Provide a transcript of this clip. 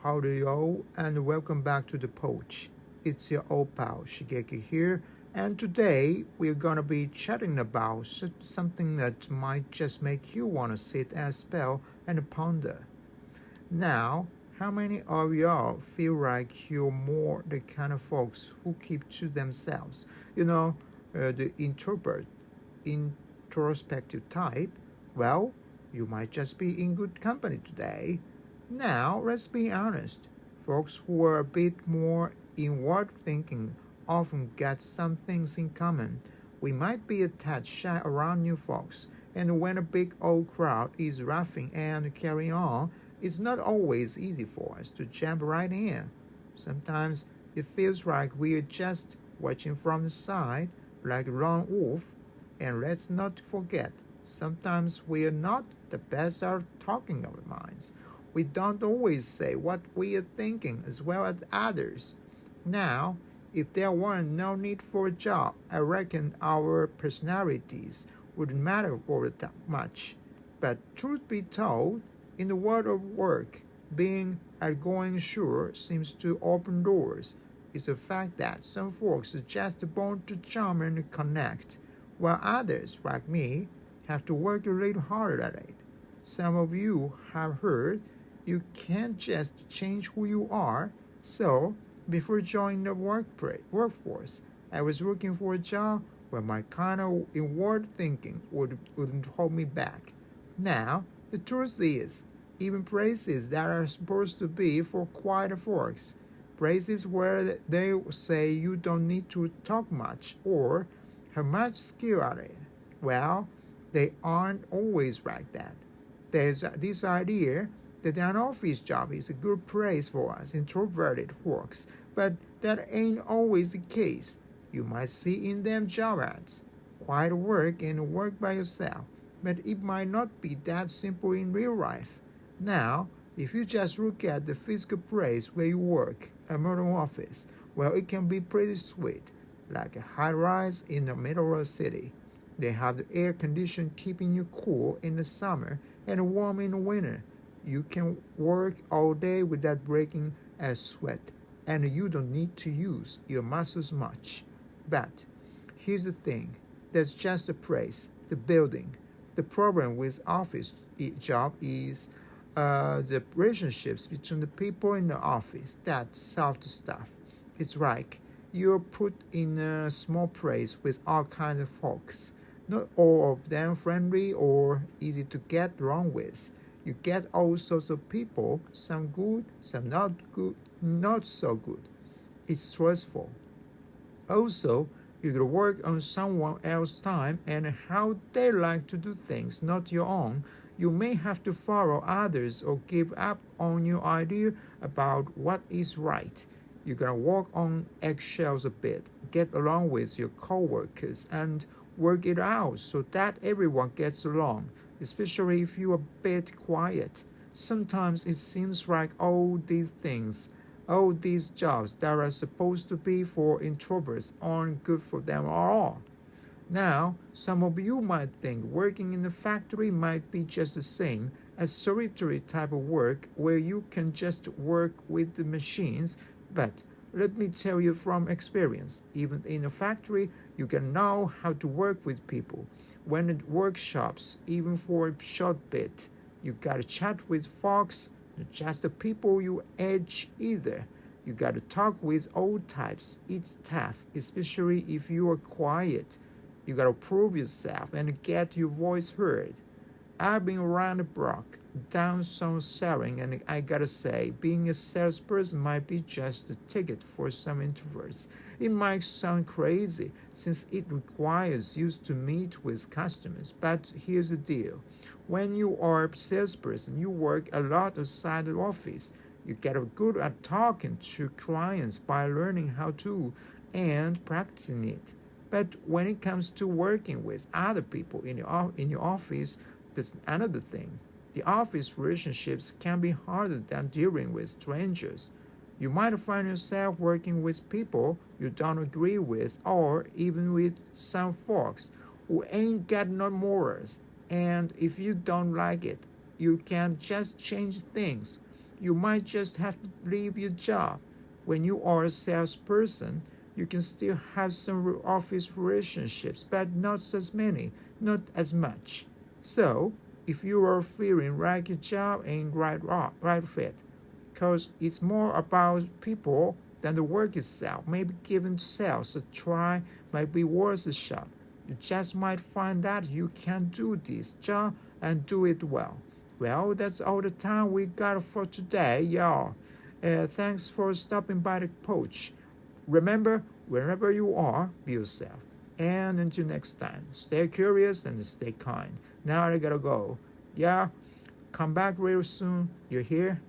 Howdy y'all, and welcome back to the Poach. It's your old pal Shigeki here, and today we're gonna be chatting about something that might just make you wanna sit and spell and ponder. Now, how many of y'all feel like you're more the kind of folks who keep to themselves? The introvert, introspective type? Well, you might just be in good company today. Now, let's be honest. Folks who are a bit more inward thinking often get some things in common. We might be a tad shy around new folks, and when a big old crowd is laughing and carrying on, it's not always easy for us to jump right in. Sometimes it feels like we're just watching from the side, like a lone wolf. And let's not forget, sometimes we're not the best at talking our minds. We don't always say what we are thinking as well as others. Now, if there were no need for a job, I reckon our personalities wouldn't matter all that much. But truth be told, in the world of work, being outgoing sure seems to open doors. It's a fact that some folks are just born to charm and connect, while others, like me, have to work a little harder at it. Some of you have heard you can't just change who you are. So, before joining the workforce, I was looking for a job where my kind of inward thinking wouldn't hold me back. Now, the truth is, even places that are supposed to be for quiet folks, places where they say you don't need to talk much or have much skill at it, well, they aren't always like that. There's this idea that an office job is a good place for us introverted folks, but that ain't always the case. You might see in them job ads, quiet work and work by yourself, but it might not be that simple in real life. Now, if you just look at the physical place where you work, a modern office, well, it can be pretty sweet, like a high rise in the middle of the city. They have the air condition keeping you cool in the summer and warm in the winter. You can work all day without breaking a sweat, and you don't need to use your muscles much. But here's the thing, that's just the place, the building. The problem with office job is the relationships between the people in the office that solve the stuff. It's like you're put in a small place with all kinds of folks. Not all of them friendly or easy to get along with. You get all sorts of people, some good, some not good, not so good. It's stressful. Also, you gotta work on someone else's time and how they like to do things, not your own. You may have to follow others or give up on your idea about what is right. You gotta walk on eggshells a bit, get along with your coworkers, and work it out so that everyone gets along, especially if you're a bit quiet. Sometimes it seems like all these jobs that are supposed to be for introverts aren't good for them at all. Now, some of you might think working in a factory might be just the same as solitary type of work where you can just work with the machines, but let me tell you from experience, even in a factory, you can know how to work with people. When at workshops, even for a short bit, you gotta chat with folks, not just the people you edge either. You gotta talk with all types. It's tough, especially if you are quiet. You gotta prove yourself and get your voice heard. I've been around the block, done some selling, and I gotta say, being a salesperson might be just a ticket for some introverts. It might sound crazy since it requires you to meet with customers, but here's the deal. When you are a salesperson, you work a lot outside the office. You get good at talking to clients by learning how to and practicing it. But when it comes to working with other people in your office, that's another thing. The office relationships can be harder than dealing with strangers. You might find yourself working with people you don't agree with, or even with some folks who ain't got no morals. And if you don't like it, you can just change things. You might just have to leave your job. When you are a salesperson, you can still have some office relationships, but not as many, not as much. So, if you are feeling like your job ain't right fit, because it's more about people than the work itself, maybe giving sales a try might be worth a shot. You just might find that you can do this job and do it well. Well, that's all the time we got for today, y'all. Thanks for stopping by the Poach. Remember, wherever you are, be yourself. And until next time, stay curious and stay kind. Now I gotta go. Yeah, come back real soon. You hear?